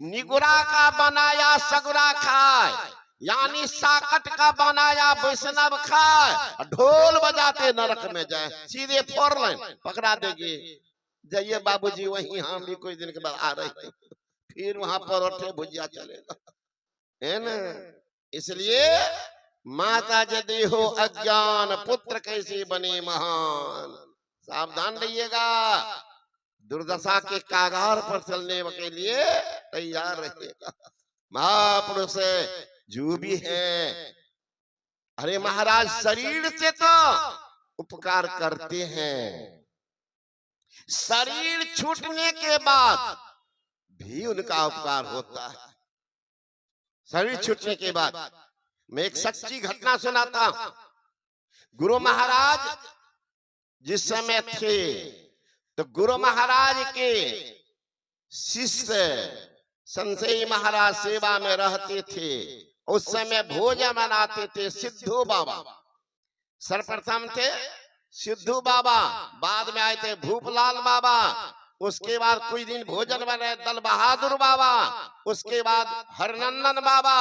निगुरा का बनाया सगुरा खाए, यानी साकट का बनाया वैष्णव खाए। ढोल बजाते नरक में जाए, सीधे 4 लाइन पकड़ा देगी। जाइए बाबूजी, वहीं हम भी कुछ दिन के बाद आ रहे हैं, फिर वहां परोठे भुजिया चलेगा, है ना। इसलिए माता यदि हो अज्ञान, पुत्र कैसे बने महान। सावधान रहिएगा, दुर्दशा के कागार पर चलने के लिए तैयार रहिएगा। महापुरुष जो भी है, अरे महाराज शरीर से तो उपकार करते हैं, शरीर छूटने के बाद भी उनका उपकार होता है। शरीर छूटने के बाद मैं एक सच्ची घटना सुनाता हूं। गुरु महाराज जिस समय थे तो गुरु महाराज के शिष्य संशयी महाराज सेवा में रहते थे। उस समय भोजन बनाते थे सिद्धू बाबा। सर्वप्रथम थे सिद्धू बाबा, बाद में आए थे भूपलाल बाबा, उसके बाद कुछ दिन भोजन बने दल बहादुर बाबा, उसके बाद हरनंदन बाबा,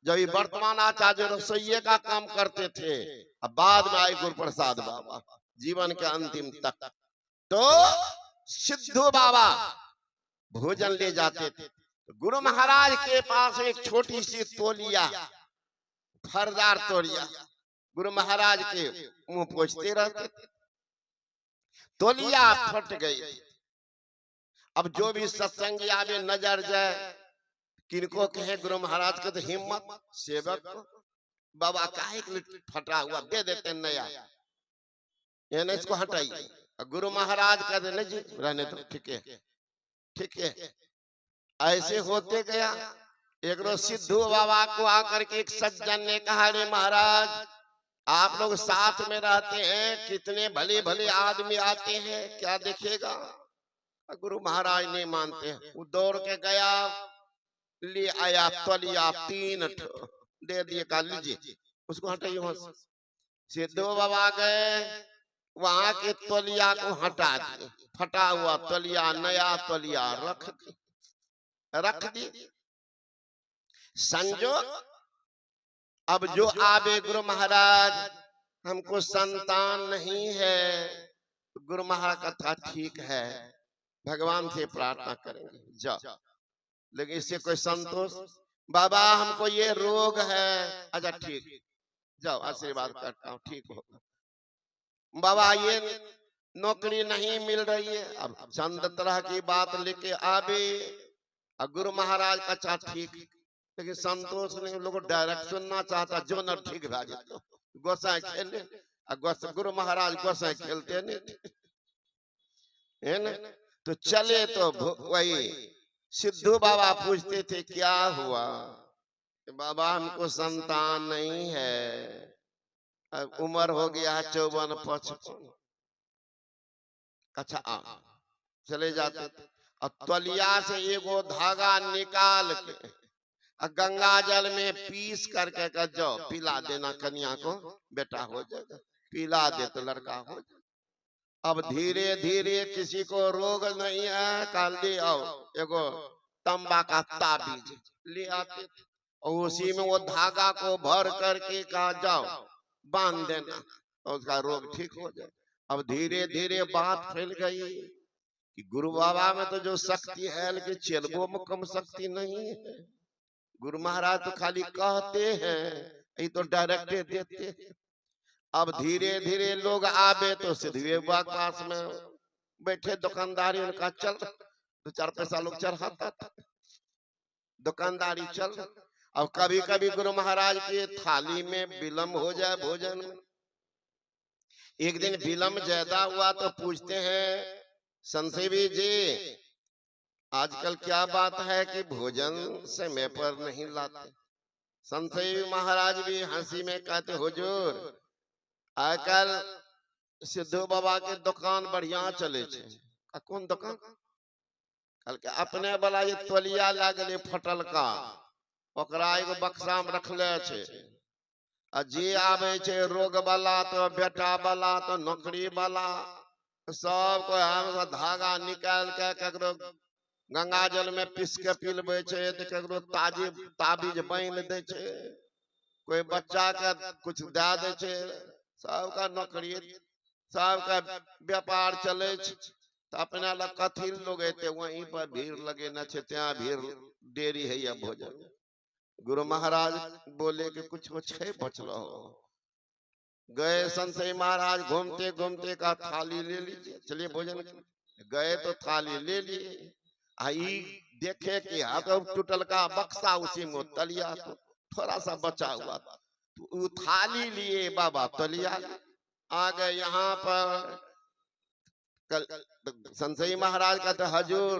जो वर्तमान आचार्य रसोइये का काम करते थे। अब बाद में आए गुरु प्रसाद बाबा जीवन के अंतिम तक। तो सिद्धू बाबा भोजन ले जाते थे। गुरु महाराज के पास एक छोटी सी तोलिया, फरदार तोलिया, गुरु महाराज के मुंह पोंछते रहते थे। तोलिया फट गई। अब जो भी सत्संगी आवे नजर जाए, किनको कहे गुरु महाराज के तो हिम्मत, सेवक को बाबा काहे के फटा हुआ दे देते नया, ये नहीं इसको हटाइए। गुरु महाराज कहते नहीं जी रहने दो, ठीक है ठीक है। ऐसे होते गया। एक रोज सिद्धू बाबा को आकर के एक सज्जन ने कहा, रे महाराज आप लोग साथ में रहते हैं, कितने भले भले आदमी आते हैं, क्या देखेगा। गुरु महाराज नहीं मानते हैं। वो दौड़ के गया, ले आया तलिया 3 दे दिए, का लीजिए उसको हटाइए वहां से। सिद्धू बाबा गए, वहां के तलिया को हटा दिए, फटा हुआ तलिया नया तलिया रख दी। संजोग अब जो आवे गुरु महाराज हमको संतान नहीं है, गुरु महाराज का था ठीक है, भगवान से प्रार्थना करेंगे जाओ। लेकिन इससे कोई संतोष, बाबा हमको ये रोग है, अच्छा ठीक जाओ आशीर्वाद करता हूँ ठीक होगा। बाबा ये नौकरी नहीं मिल रही है, अब चंद तरह की बात लेके आवे। गुरु महाराज का अच्छा ठीक, लेकिन संतोष नहीं, लोग डायरेक्ट सुनना चाहता, जो न ठीक भा जाता गोसाई खेले। गुरु महाराज गोसाई खेलते नहीं है ना। तो चले तो वही सिद्धू बाबा पूछते थे क्या हुआ, बाबा हमको संतान नहीं है, अब उम्र हो गया 54-55। अच्छा चले जाते थे। और तलिया से एगो धागा निकाल के गंगा जल में पीस करके जाओ पिला देना, कन्या को बेटा हो जाएगा, पिला दे तो लड़का हो जाएगा। अब धीरे धीरे किसी को रोग नहीं है, कल ले आओ एगो तंबा का ताबीज ले आते थे, और उसी में वो धागा को भर करके कहा जाओ बांध देना, तो उसका रोग ठीक हो जाए। अब धीरे धीरे बात फैल गई कि गुरु बाबा में तो जो शक्ति है, लेकिन चेलबो में कम शक्ति नहीं है। गुरु महाराज तो खाली कहते हैं, ये तो डायरेक्ट देते हैं। अब धीरे धीरे लोग आवे तो सिद्धू बाबा के पास में बैठे दुकानदारी उनका चल, 2-4 पैसा लोग चढ़ाता था, दुकानदारी चल। अब कभी कभी गुरु महाराज के थाली में विलम्ब हो जाए भोजन में। एक दिन विलम्ब ज्यादा हुआ तो पूछते हैं संसेवी जी आजकल क्या बात है कि भोजन समय पर नहीं लाते। संसेवी महाराज भी हंसी में कहते, हुजूर आजकल सिद्धू बाबा के दुकान बढ़िया चले छे। कौन दुकान? कल के अपने वाला ये तोलिया लागले फटल का, ओकरा एगो बक्सा में रखले छे। जे आवे छे रोग वाला तो बेटा वाला तो नौकरी वाला, सब को हम धागा निकाल के ककरो गंगा जल में पीस के पिलबे छे, तो केकरो ताबीज बांध दे छे, कोई बच्चा के कुछ दे दे छे, सबका नौकरी, सबका व्यापार चले छे। तो अपना लग कथी लोग एते वहीं पर भीड़ लगे न छे, त्या भीड़ देरी है या भोजन। गुरु महाराज बोले कि कुछ छे बचल हो। गए संशय महाराज, घूमते घूमते का थाली ले लीजिए, चलिए भोजन। गए तो थाली ले लिए, आई देखे कि टूटल का बक्सा उसी में तलिया, तो थोड़ा सा बचा हुआ था, तो थाली लिए बाबा तलिया आ गए। यहाँ पर संशय महाराज का तो हजूर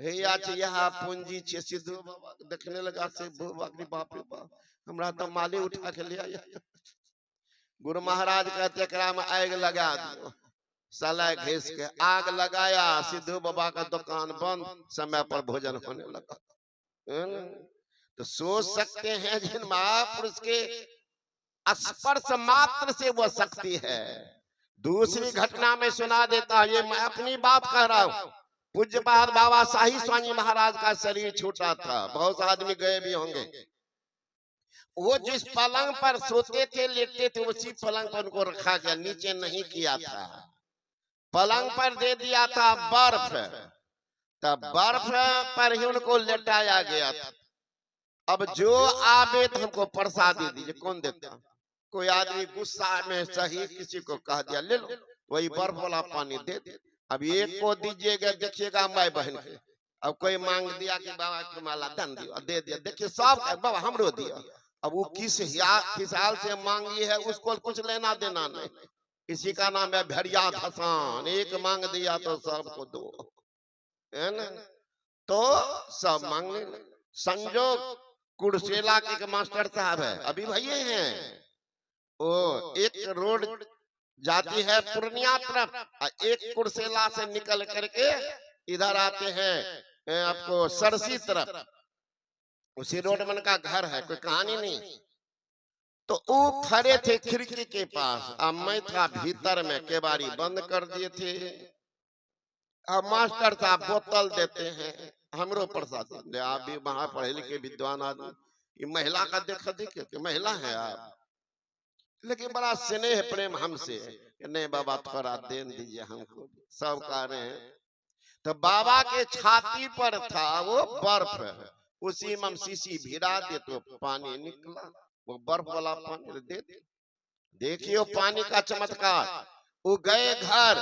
भैया यहाँ पूंजी छे, सिद्धू बाबा देखने लगा से बाप रे बाप, हमरा तो माली उठा के ले आया। गुरु महाराज कहते एकरा में आग लगा दियो, सलाई घिस के आग लगाया, सिद्धू बाबा का दुकान बंद, समय पर भोजन होने लगा। तो सोच सकते हैं जिन महापुरुष के स्पर्श मात्र से वो शक्ति है। दूसरी घटना में सुना देता, ये मैं अपनी बात कह रहा हूँ। पूज्यपाद बाबा शाही स्वामी महाराज का शरीर छूटा था, बहुत आदमी गए भी होंगे। वो जिस पलंग पर सोते थे लेटते थे, उसी पलंग पर उनको रखा गया, नीचे नहीं किया था। पलंग पर दे दिया था बर्फ, तब बर्फ पर ही उनको लेटाया गया था। अब जो आवे तो हमको प्रसादी दीजिए, कौन देता? कोई आदमी गुस्सा में सही किसी को कह दिया ले लो, वही बर्फ वाला पानी दे दे। अब एक को दीजिएगा, देखिएगा माई बहन के। अब कोई मांग दिया कि बाबा की माला धन दिया, दे दिया, देखिए सब बाबा हमरो दिया। अब वो किस हिसाब से मांगी है, उसको कुछ लेना देना नहीं। इसी का नाम है भेड़िया धसान, एक मांग दिया तो सबको दो, है ना? तो सब मांगने। संजोग कुर्सेला के मास्टर साहब है, अभी भैया हैं, ओ एक रोड जाती है पूर्णिया तरफ, एक कुर्सेला से निकल करके इधर आते हैं आपको सरसी तरफ, उसी रोड मन का घर है, कोई कहानी नहीं। तो वो खड़े थे खिड़की के पास, अब मैं था भीतर में, केवाड़ी बंद कर दिए थे। अब मास्टर साहब बोतल देते हैं, हमरो प्रसाद, आप भी वहां पढ़े लिखे विद्वान आदमी, ये महिला का देखा देखे, महिला है आप, लेकिन बड़ा स्नेह प्रेम हमसे, नहीं बाबा थोड़ा देन दीजिए हमको, सब कह रहे हैं। तो बाबा के छाती पर था वो बर्फ, उसी में हम शीशी भिड़ा दे तो पानी निकला, वो बर्फ वाला पानी दे दे। देखिए पानी का चमत्कार। वो गए घर,